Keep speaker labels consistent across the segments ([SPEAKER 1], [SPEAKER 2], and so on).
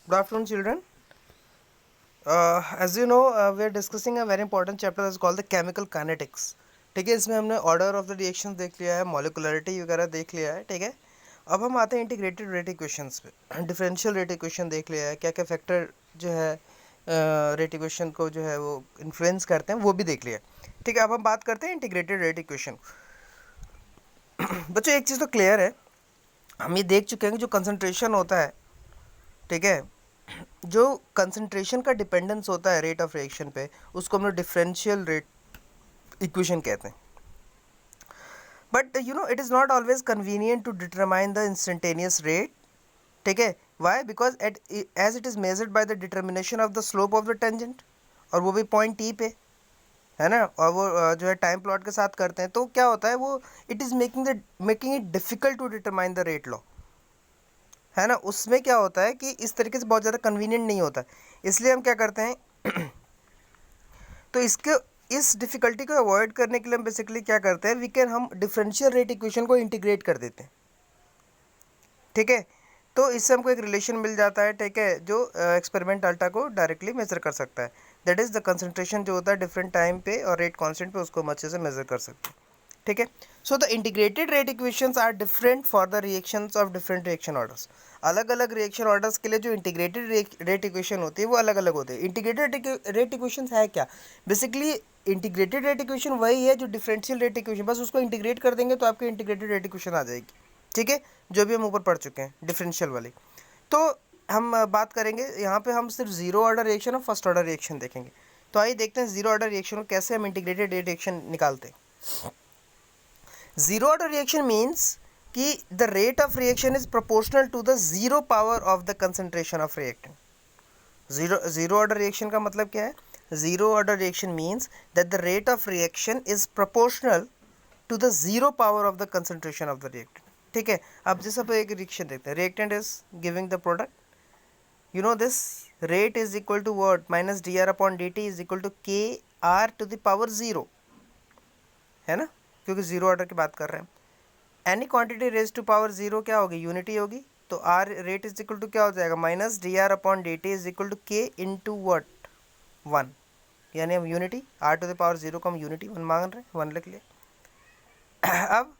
[SPEAKER 1] Good afternoon, children. As you know, we are discussing a very important chapter that's called the chemical kinetics. ठीक है, इसमें हमने order of the reaction देख लिया है, molecularity वगैरह देख लिया है. ठीक है, अब हम आते हैं इंटीग्रेटेड रेट इक्वेशंस पे. डिफरेंशियल रेट इक्वेशन देख लिया है, क्या क्या फैक्टर जो है रेट इक्वेशन को जो है वो इन्फ्लुएंस करते हैं, वो भी देख लिया है. ठीक है, अब हम बात करते हैं इंटीग्रेटेड रेट इक्वेशन. बच्चों एक चीज़ तो क्लियर है, हम ये देख चुके हैं कि जो कंसंट्रेशन होता है, ठीक है, जो कंसंट्रेशन का डिपेंडेंस होता है रेट ऑफ रिएक्शन पे, उसको हम लोग डिफरेंशियल रेट इक्वेशन कहते हैं. But you know it is not always convenient to determine the instantaneous rate. ठीक है, why? Because at as it is measured by the determination of the slope of the tangent, और वो भी point T पे, है ना, और वो जो है टाइम प्लॉट के साथ करते हैं, तो क्या होता है वो, it is making it difficult to determine the rate law, है ना. उसमें क्या होता है कि इस तरीके से बहुत ज़्यादा कन्वीनियंट नहीं होता, इसलिए हम क्या करते हैं तो इसके इस डिफ़िकल्टी को अवॉइड करने के लिए हम बेसिकली क्या करते हैं, हम डिफरेंशियल रेट इक्वेशन को इंटीग्रेट कर देते हैं. ठीक है, तो इससे हमको एक रिलेशन मिल जाता है, ठीक है, जो एक्सपेरिमेंट डाटा को डायरेक्टली मेजर कर सकता है. दैट इज़ द कंसंट्रेशन जो होता है डिफरेंट टाइम पे और रेट कांस्टेंट पे, उसको हम अच्छे से मेजर कर सकते हैं. ठीक है, so the integrated rate equations are different for the reactions of different reaction orders. अलग अलग रिएक्शन ऑर्डर्स के लिए जो इंटीग्रेटेड रेट इक्वेशन होती है वो अलग अलग होते हैं. इंटीग्रेटेड रेट इक्वेशंस है क्या? बेसिकली इंटीग्रेटेड रेट इक्वेशन वही है जो डिफरेंशियल रेट इक्वेशन, बस उसको इंटीग्रेट कर देंगे तो आपकी इंटीग्रेटेड रेट इक्वेशन आ जाएगी. ठीक है, जो भी हम ऊपर पढ़ चुके हैं डिफरेंशियल वाली. तो हम बात करेंगे यहाँ पे, हम सिर्फ जीरो ऑर्डर रिएक्शन और फर्स्ट ऑर्डर रिएक्शन देखेंगे. तो आइए देखते हैं जीरो ऑर्डर रिएक्शन को कैसे हम इंटीग्रेटेड रेट रिएक्शन निकालते हैं. जीरो ऑर्डर रिएक्शन मीन्स कि the rate of reaction is proportional to the zero power of the concentration of reactant. Zero order reaction का मतलब क्या है? Zero order reaction means that the rate of reaction is proportional to the zero power of the concentration of the reactant. ठीक है, अब जैसे आप एक रिएक्शन देखते हैं, reactant is giving the product, you know this rate is equal to what? minus dr upon dt is equal to kr to the power 0, है ना, क्योंकि जीरो ऑर्डर की बात कर रहे हैं. Any quantity raise to power 0 क्या होगी? यूनिटी होगी. तो r rate is equal to क्या हो जाएगा? Minus D R upon D T is equal to k into what? 1. यानी हम unity r to the power 0 को हम यूनिटी 1 मांग रहे हैं, 1 लिख लिया. अब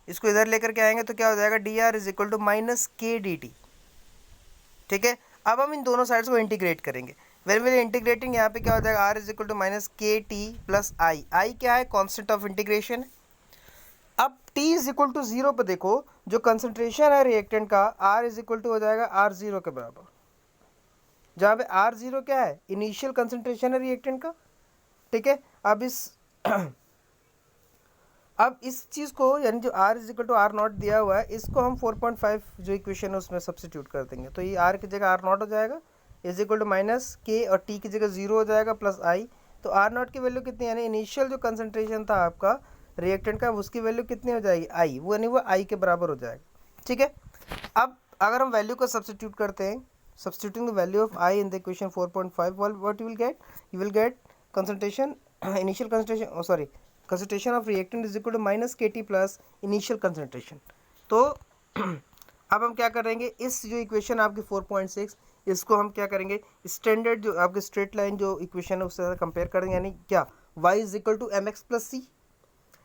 [SPEAKER 1] इसको इधर लेकर के आएंगे तो क्या हो जाएगा? D r is equal to minus के डी टी. ठीक है, अब हम इन दोनों साइड्स को इंटीग्रेट करेंगे. वेन वी इंटीग्रेटिंग, यहाँ पे क्या हो जाएगा? Are is equal to minus के टी प्लस आई. आई क्या है? Constant of integration. अब t इज इक्वल टू 0 पर देखो, जो कंसंट्रेशन है रिएक्टेंट का, r इज इक्वल टू हो जाएगा r0 के बराबर, जहाँ पे r0 क्या है? इनिशियल कंसंट्रेशन है रिएक्टेंट का. ठीक है, अब इस चीज़ को, यानी जो r is equal to are naught दिया हुआ है, इसको हम 4.5 जो इक्वेशन है उसमें सब्स्टिट्यूट कर देंगे. तो ये r की जगह r नॉट हो जाएगा, इज इक्वल टू माइनस के, और t की जगह 0 हो जाएगा, प्लस i. तो r नॉट की वैल्यू कितनी, यानी इनिशियल जो कंसंट्रेशन था आपका रिएक्टेंट का, उसकी वैल्यू कितनी हो जाएगी? i. वो यानी वो i के बराबर हो जाएगा. ठीक है, अब अगर हम वैल्यू को सब्स्टिट्यूट करते हैं, substituting the value of i in the equation 4.5, what you will get concentration, initial concentration, sorry, concentration of reactant is equal to minus के टी प्लस इनिशियल कंसंट्रेशन. तो अब हम क्या करेंगे, इस जो इक्वेशन आपकी 4.6, इसको हम क्या करेंगे? स्टैंडर्ड जो आपकी स्ट्रेट लाइन जो इक्वेशन है उससे कंपेयर करेंगे, यानी क्या? y is equal to M X plus C,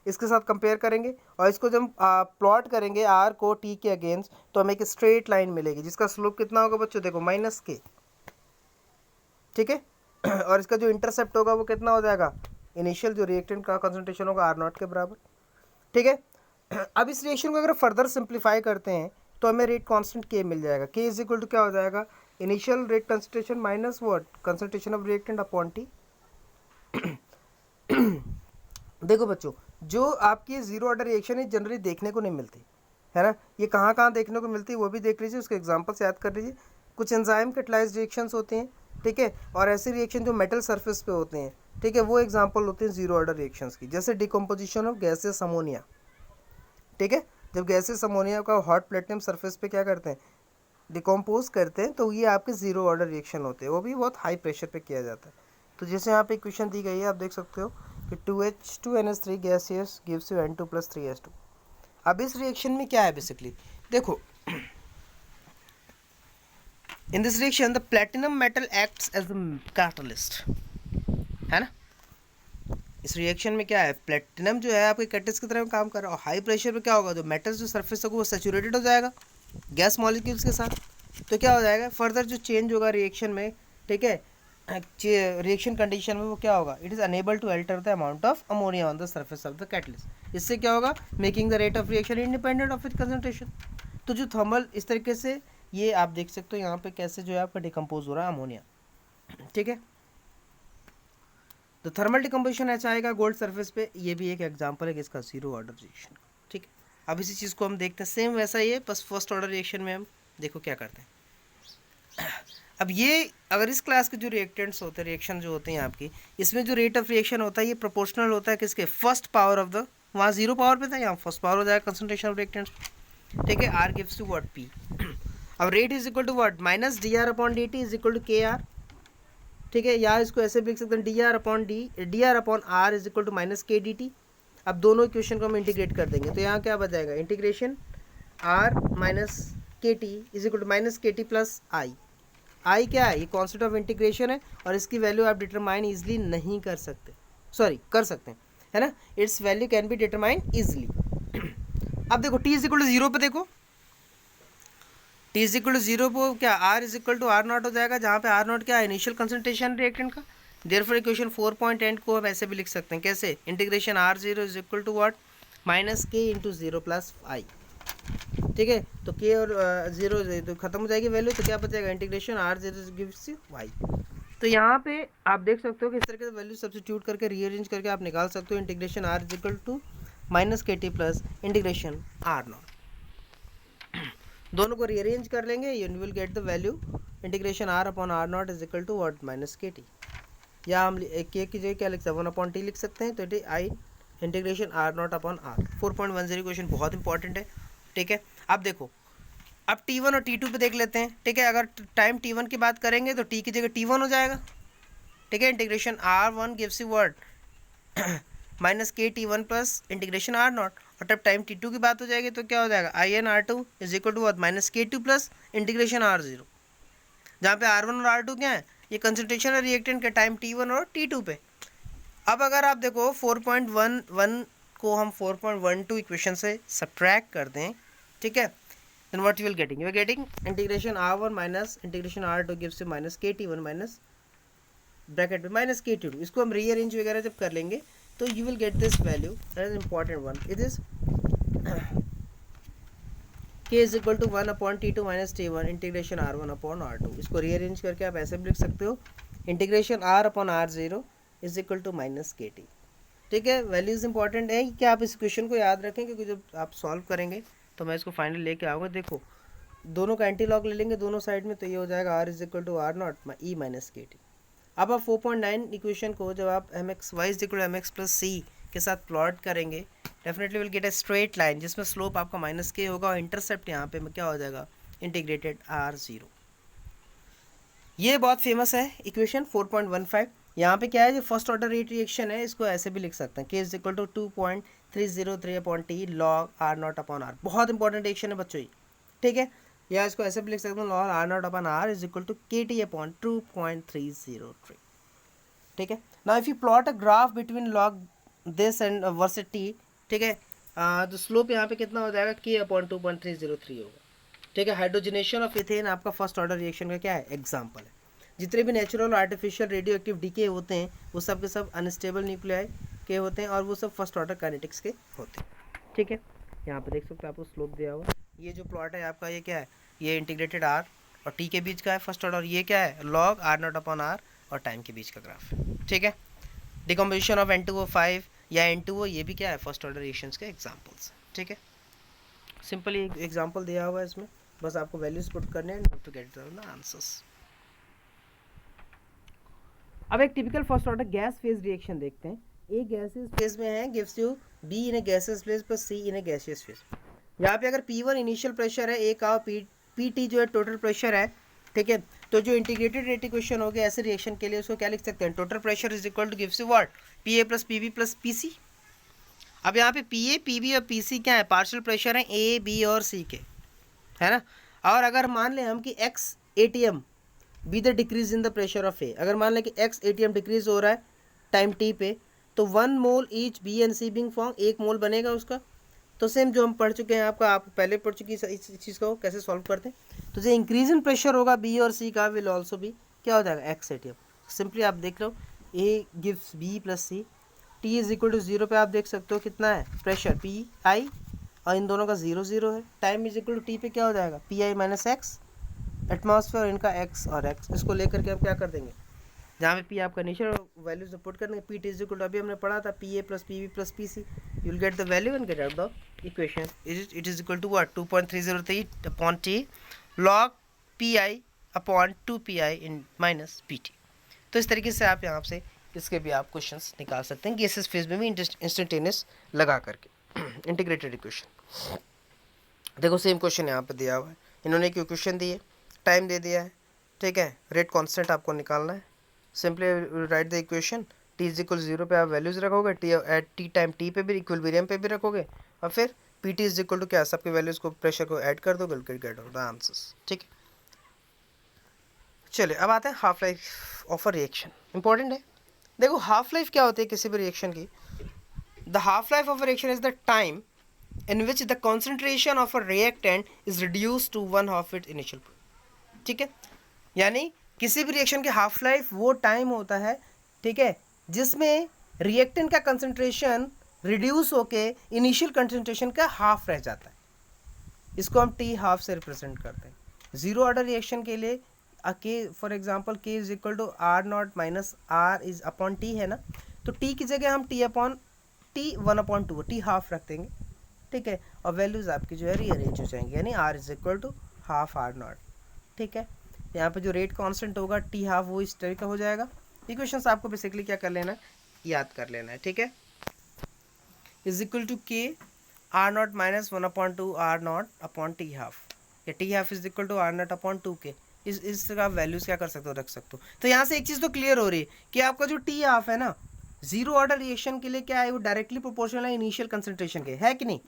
[SPEAKER 1] इसके साथ कंपेयर करेंगे, और इसको जब प्लॉट करेंगे r को t के अगेंस्ट, तो हमें एक स्ट्रेट लाइन मिलेगी जिसका स्लोप कितना होगा बच्चों? देखो, माइनस के. ठीक है, और इसका जो इंटरसेप्ट होगा वो कितना हो जाएगा? इनिशियल जो रिएक्टेंट का कंसंट्रेशन होगा r नॉट के बराबर. ठीक है, अब इस रिएक्शन को अगर फर्दर सिंप्लीफाई करते हैं तो हमें रेट कांस्टेंट k मिल जाएगा. k इज इक्वल टू क्या हो जाएगा? Initial rate concentration minus what? Concentration of reactant upon t. देखो बच्चों, जो आपकी जीरो ऑर्डर रिएक्शन है जनरली देखने को नहीं मिलती, है ना. ये कहाँ कहाँ देखने को मिलती है वो भी देख लीजिए, उसके एग्जांपल्स याद कर लीजिए. कुछ एंजाइम कैटलाइज्ड रिएक्शंस होते हैं, ठीक है, और ऐसे रिएक्शन जो मेटल सरफेस पे होते हैं, ठीक है, वो एग्जांपल होते हैं जीरो ऑर्डर रिएक्शंस की, जैसे डिकम्पोजिशन ऑफ गैसेस अमोनिया. ठीक है, जब गैसेस अमोनिया का हॉट प्लेटिनम सरफेस पे क्या करते हैं? डिकम्पोज करते हैं, तो ये आपके जीरो ऑर्डर रिएक्शन होते हैं, वो भी बहुत हाई प्रेशर पे किया जाता है. तो जैसे यहाँ पे इक्वेशन दी गई है, आप देख सकते हो कि 2H2NH3 gaseous gives you N2 + 3H2. अब इस रिएक्शन में क्या है बेसिकली, देखो in this reaction the platinum metal acts as the catalyst, है ना। इस रिएक्शन में क्या है, प्लेटिनम जो है आपके कैटलिस्ट की तरह काम कर रहा है, और हाई प्रेशर पे क्या होगा, जो मेटल्स जो सरफेस होगा वो सैचुरेटेड हो जाएगा गैस मॉलिक्यूल्स के साथ। तो क्या हो जाएगा, फर्दर जो चेंज होगा रिएक्शन में, ठीक है, रिएक्शन कंडीशन में वो क्या होगा, it is enable to alter the amount of ammonia on the surface of the catalyst. इससे क्या होगा, making the rate of reaction independent of it concentration. तो जो थर्मल इस तरीके से ये आप देख सकते हो यहाँ पे कैसे जो है आपका डिकम्पोज हो रहा है अमोनिया, ठीक है। तो थर्मल डिकम्पोजिशन ऐसा आएगा गोल्ड सरफेस पे, ये भी एक एग्जांपल है इसका जीरो ऑर्डर रिएक्शन, ठीक है। अब इसी चीज़ को हम देखते हैं, सेम वैसा ही है, बस फर्स्ट ऑर्डर रिएक्शन में हम देखो क्या करते हैं। अब ये अगर इस क्लास के जो रिएक्टेंट्स होते हैं, रिएक्शन जो होते हैं आपकी, इसमें जो रेट ऑफ रिएक्शन होता है ये प्रोपोर्शनल होता है किसके, फर्स्ट पावर ऑफ द, वहाँ जीरो पावर पे था, यहाँ फर्स्ट पावर हो जाएगा कंसंट्रेशन ऑफ रिएक्टेंट्स, ठीक है। R gives to what, P. अब rate is equal to what, minus D R upon D T is equal to K R, ठीक है। या इसको ऐसे भी लिख सकते हैं, D are upon are is equal to minus के डी टी। अब दोनों इक्वेशन को हम इंटीग्रेट कर देंगे, तो यहाँ क्या बच जाएगा, इंटीग्रेशन आर माइनस के t is equal to minus के टी प्लस आई। आई क्या है, ये कॉन्सेप्ट ऑफ इंटीग्रेशन है, और इसकी वैल्यू आप डिटरमाइन इजली नहीं कर सकते, सॉरी कर सकते हैं, है ना। Its value can be determine easily. अब देखो t is equal to zero पे, देखो t is equal to zero पे क्या, r is equal to are naught हो जाएगा, जहाँ पे आर नॉट क्या है, इनिशियल कंसंट्रेशन रिएक्टेंट का। देयरफॉर इक्वेशन 4.8 को हम ऐसे भी लिख सकते हैं, कैसे, integration r zero is equal to what, minus k into zero plus i, ठीक है। तो के और जीरो तो खत्म हो जाएगी वैल्यू, तो क्या बचेगा, integration r zero gives you y. तो यहाँ पे आप देख सकते हो कि इस तरीके से वैल्यू सब्स्टिट्यूट करके रीअरेंज करके आप निकाल सकते हो, integration R is equal to minus के T plus integration are naught. दोनों को रीअरेंज कर लेंगे, you will get the value integration R upon R naught is equal to what, minus के टी। या हम के की जगह क्या लिख सकते हैं, 1/t लिख सकते हैं, तो it is i integration are not upon r. 4.10 question बहुत इंपॉर्टेंट है, ठीक है। अब देखो, अब T1 और T2 पे देख लेते हैं, ठीक है। अगर टाइम T1 की बात करेंगे तो T की जगह T1 हो जाएगा, ठीक है। Integration R1 gives you what, minus के T1 plus integration R not. और तब टाइम T2 की बात हो जाएगी तो क्या हो जाएगा, IN R2 is equal to what, minus के2 प्लस इंटीग्रेशन R0, जहाँ पे R1 और R2 क्या है, ये कंसंट्रेशन है रिएक्टेंट के टाइम T1 और T2 पे। अब अगर आप देखो 4.11 को हम 4.12 इक्वेशन से सब्ट्रैक्ट कर दें, ठीक है, then what you will getting, you are getting integration r1 minus integration r2 gives you minus kt1 minus bracket में माइनस k2। इसको हम रीअरेंज वगैरह जब कर लेंगे तो you will get this value, that is important one, it is k is equal to 1 upon t2 minus t1 integration r1 upon r2। इसको rearrange करके आप ऐसे भी लिख सकते हो, integration r upon r0 is equal to minus kt, ठीक है। वैल्यूज इंपॉर्टेंट है कि आप इस क्वेश्चन को याद रखें, क्योंकि जब आप सॉल्व करेंगे तो मैं इसको फाइनल लेके आऊँगा। देखो दोनों का एंटी लॉग ले लेंगे दोनों साइड में, तो ये हो जाएगा are is equal to are naught E minus के टी। अब आप 4.9 इक्वेशन को जब आप M X Y is equal to M X plus C के साथ प्लॉट करेंगे, definitely will get a straight line जिसमें स्लोप आपका माइनस के होगा, और इंटरसेप्ट यहाँ पे क्या हो जाएगा, इंटीग्रेटेड R0। ये बहुत फेमस है इक्वेशन 4.15। यहाँ पे क्या है, जो फर्स्ट ऑर्डर रेट रिएक्शन है इसको ऐसे भी लिख सकते हैं, k is equal to 2.303 upon t log r not upon r. बहुत इंपॉर्टेंट रिएक्शन है बच्चों ये, ठीक है। या इसको ऐसे भी लिख सकते हैं, log r not upon are is equal to k t upon 2.303, ठीक है। Now if you plot a graph between log this and versus t, ठीक है, तो स्लोप यहाँ पे कितना हो जाएगा, के अपॉन 2.303 होगा, ठीक है। हाइड्रोजनेशन ऑफ इथेन आपका फर्स्ट ऑर्डर रिएक्शन का क्या है, एग्जाम्पल है। जितने भी natural artificial radioactive decay होते हैं वो सब के सब अनस्टेबल न्यूक्लियाई के होते हैं, और वो सब फर्स्ट ऑर्डर काइनेटिक्स के होते हैं, ठीक है। यहाँ पे देख सकते हैं आपको स्लोप दिया हुआ, ये जो प्लॉट है आपका ये क्या है, ये इंटीग्रेटेड आर और टी के बीच का है फर्स्ट ऑर्डर, और ये क्या है, log r not upon r और टाइम के बीच का ग्राफ, ठीक है। डिकम्पोजिशन ऑफ N2O5 या N2O, ये भी क्या है, फर्स्ट ऑर्डर रिएक्शंस के एग्जाम्पल्स, ठीक है। सिंपली एग्जाम्पल दिया हुआ है इसमें, बस आपको वैल्यूज पुट करने हैं टू गेट द आंसर्स। अब एक typical first order gas phase reaction देखते हैं। ए गैसेस फेज में है, gives you B in a gases phase plus C in a gaseous phase. यहाँ पे अगर P1 इनिशियल प्रेशर है ए का, और PT जो है टोटल प्रेशर है, ठीक है। तो जो इंटीग्रेटेड रेट इक्वेशन हो गया ऐसे रिएक्शन के लिए, उसको क्या लिख सकते हैं, total pressure is equal two gives you what, PA plus PB plus PC। अब यहाँ पे PA PB और PC क्या है, पार्शियल प्रेशर है A B और C के, है ना। और अगर मान लें हम कि X ATM be the decrease in the pressure of A. अगर मान लें कि एक्स ATM डिक्रीज हो रहा है टाइम टी पे, तो 1 mole each B and C being form, 1 mole बनेगा उसका। तो सेम जो हम पढ़ चुके हैं, आपका आप पहले पढ़ चुकी इस चीज़ को कैसे सॉल्व करते हैं। तो जो इंक्रीज इन प्रेशर होगा बी और सी का विल ऑल्सो भी क्या हो जाएगा, एक्स ATM। सिंपली आप देख लो, A gives B plus C, T is equal to 0 पे आप देख सकते हो कितना है प्रेशर पी आई, और इन दोनों का 0 0 है। Time is equal to t पे क्या हो जाएगा p i minus x, atmosphere इनका एक्स और एक्स, इसको लेकर के आप क्या कर देंगे, जहाँ पे पी आपका इनिशियल वैल्यूज पुट कर देंगे, p t is equal to अभी हमने पढ़ा था p A plus p B plus p C, you will get the value and get out the equation. It is equal to what 2.303 upon t log p i upon 2 p i in minus p t. तो इस तरीके से आप यहाँ से इसके भी आप क्वेश्चंस निकाल सकते हैं गैसेस फेज में भी इंस्टेंटेनियस लगा करके इंटीग्रेटेड इक्वेशन। देखो सेम क्वेश्चन यहाँ पे दिया हुआ है, इन्होंने एक इक्वेशन दी है, टाइम दे दिया है, ठीक है, रेट कांस्टेंट आपको निकालना है। Simply write the equation, t is equal 0 पे आप वैल्यूज रखोगे, t at t time t पे भी इक्विलिब्रियम पे भी रखोगे, और फिर p t is equal to क्या, सबके वैल्यूज को प्रेशर को ऐड कर दो, गेट द आंसर्स। ठीक है, चलिए अब आते हैं half life of a reaction, important है। देखो हाफ लाइफ क्या होती है किसी भी रिएक्शन की, the half life of a reaction is the time in which the concentration of a reactant is reduced to 1/2 its initial point। ठीक है, यानी किसी भी रिएक्शन की हाफ लाइफ वो टाइम होता है, ठीक है, जिसमें रिएक्टेंट का कंसंट्रेशन रिड्यूस होके इनिशियल कंसंट्रेशन का हाफ रह जाता है। इसको हम टी हाफ से रिप्रेजेंट करते हैं। जीरो ऑर्डर रिएक्शन के लिए k for example k is equal to are not minus r is upon t है ना, तो टी की जगह हम t upon t 1/2 t half रख देंगे, ठीक है, और वैल्यूज़ आपकी जो है रीअरेंज हो जाएंगी, यानी r is equal to half r naught. ठीक है, यहाँ पे जो रेट कांस्टेंट होगा टी हाफ वो इस तरह का हो जाएगा। इक्वेशंस आपको बेसिकली क्या कर लेना है, याद कर लेना है। ठीक है, is equal to K R not minus 1/2 R not upon T half, या T half is equal to are not upon 2 K. इस तरह आप वैल्यूज़ क्या कर सकते हो, रख सकते हो। तो यहाँ से एक चीज़ तो क्लियर हो रही है कि आपका जो टी हाफ है ना, जीरो ऑर्डर रिएक्शन के लिए क्या है, वो डायरेक्टली प्रोपोर्शनल है इनिशियल कंसंट्रेशन के, है कि नहीं।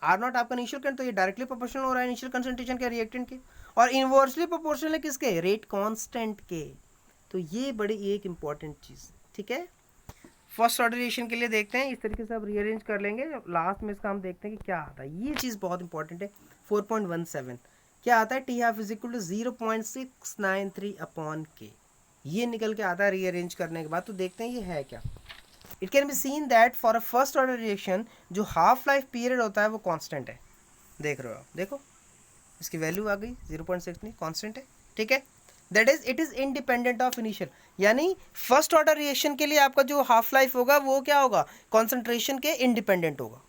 [SPEAKER 1] आर नॉट आपका इनिशियल करंट, तो ये डायरेक्टली प्रोपोर्शनल हो रहा है इनिशियल कंसंट्रेशन के रिएक्टेंट के, और इनवर्सली प्रोपोर्शनल है किसके, रेट कांस्टेंट के। तो ये बड़ी एक इंपॉर्टेंट चीज़। ठीक है, फर्स्ट ऑर्डर रिएक्शन के लिए देखते हैं, इस तरीके से आप रीअरेंज कर लेंगे, लास्ट में इसका हम देखते हैं कि क्या आता है। ये चीज़ बहुत इंपॉर्टेंट है। 4.17 क्या आता है, t half is equal to 0.693 upon k, ये निकल के आता है रीअरेंज करने के बाद। तो देखते हैं ये है क्या। It can be seen that for a first order reaction जो हाफ लाइफ पीरियड होता है वो कांस्टेंट है। देख रहे हो आप, देखो इसकी वैल्यू आ गई 0.6 नहीं, कांस्टेंट है। ठीक है, that is it is independent of initial, यानी फर्स्ट ऑर्डर रिएक्शन के लिए आपका जो हाफ लाइफ होगा वो क्या होगा, कॉन्सेंट्रेशन के इंडिपेंडेंट होगा,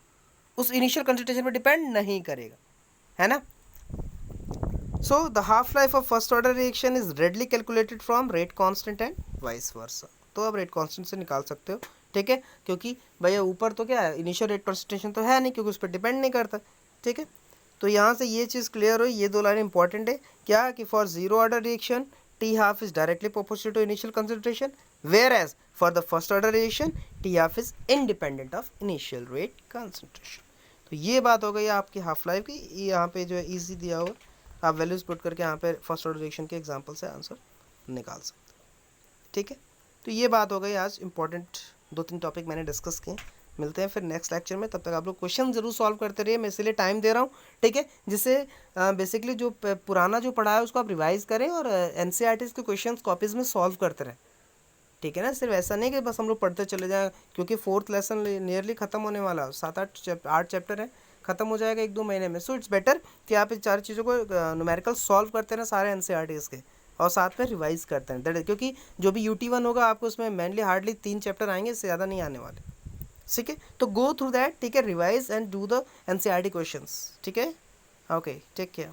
[SPEAKER 1] उस इनिशियल कंसंट्रेशन पर डिपेंड नहीं करेगा, है ना। So the half life of first order reaction is readily calculated from rate constant and vice versa. तो आप रेट कांस्टेंट से निकाल सकते हो। ठीक है, क्योंकि भैया ऊपर तो क्या है, इनिशियल रेट कंसंट्रेशन तो है नहीं, क्योंकि उस पर डिपेंड नहीं करता। ठीक है, तो यहाँ से ये चीज़ क्लियर हुई, ये दो लाइन इंपॉर्टेंट है क्या, कि for zero order reaction t half is directly proportional to initial concentration, whereas for the first order reaction t half is independent of initial rate concentration. तो ये बात हो गई आपकी हाफ लाइफ की। यहाँ पे जो है ईजी दिया हुआ, आप वैल्यूज पुट करके यहाँ पे फर्स्ट ऑर्डर रिएक्शन के एग्जाम्पल से आंसर निकाल सकते हैं। ठीक है, तो ये बात हो गई आज इंपॉर्टेंट 2-3 टॉपिक मैंने डिस्कस किए। मिलते हैं फिर नेक्स्ट लेक्चर में, तब तक आप लोग क्वेश्चन जरूर सॉल्व करते रहिए, मैं इसलिए टाइम दे रहा हूँ। ठीक है, जिससे बेसिकली जो पुराना जो पढ़ा है उसको आप रिवाइज करें और एनसीईआरटी के क्वेश्चन कॉपीज़ में सॉल्व करते रहें। ठीक है ना, सिर्फ ऐसा नहीं कि बस हम लोग पढ़ते चले जाएँ, क्योंकि 4th लेसन नियरली ख़त्म होने वाला, 7-8 चैप्टर है, ख़त्म हो जाएगा 1-2 महीने में। सो इट्स बेटर कि आप इन 4 चीज़ों को न्यूमेरिकल सॉल्व करते रहें सारे एनसीईआरटीज़ के, और साथ में रिवाइज करते हैं। दैट इज, क्योंकि जो भी UT1 होगा आपको उसमें मेनली हार्डली 3 चैप्टर आएंगे, इससे ज़्यादा नहीं आने वाले। ठीक है, तो गो थ्रू दैट, ठीक है, revise and do the NCERT questions. ठीक है, ओके, टेक केयर।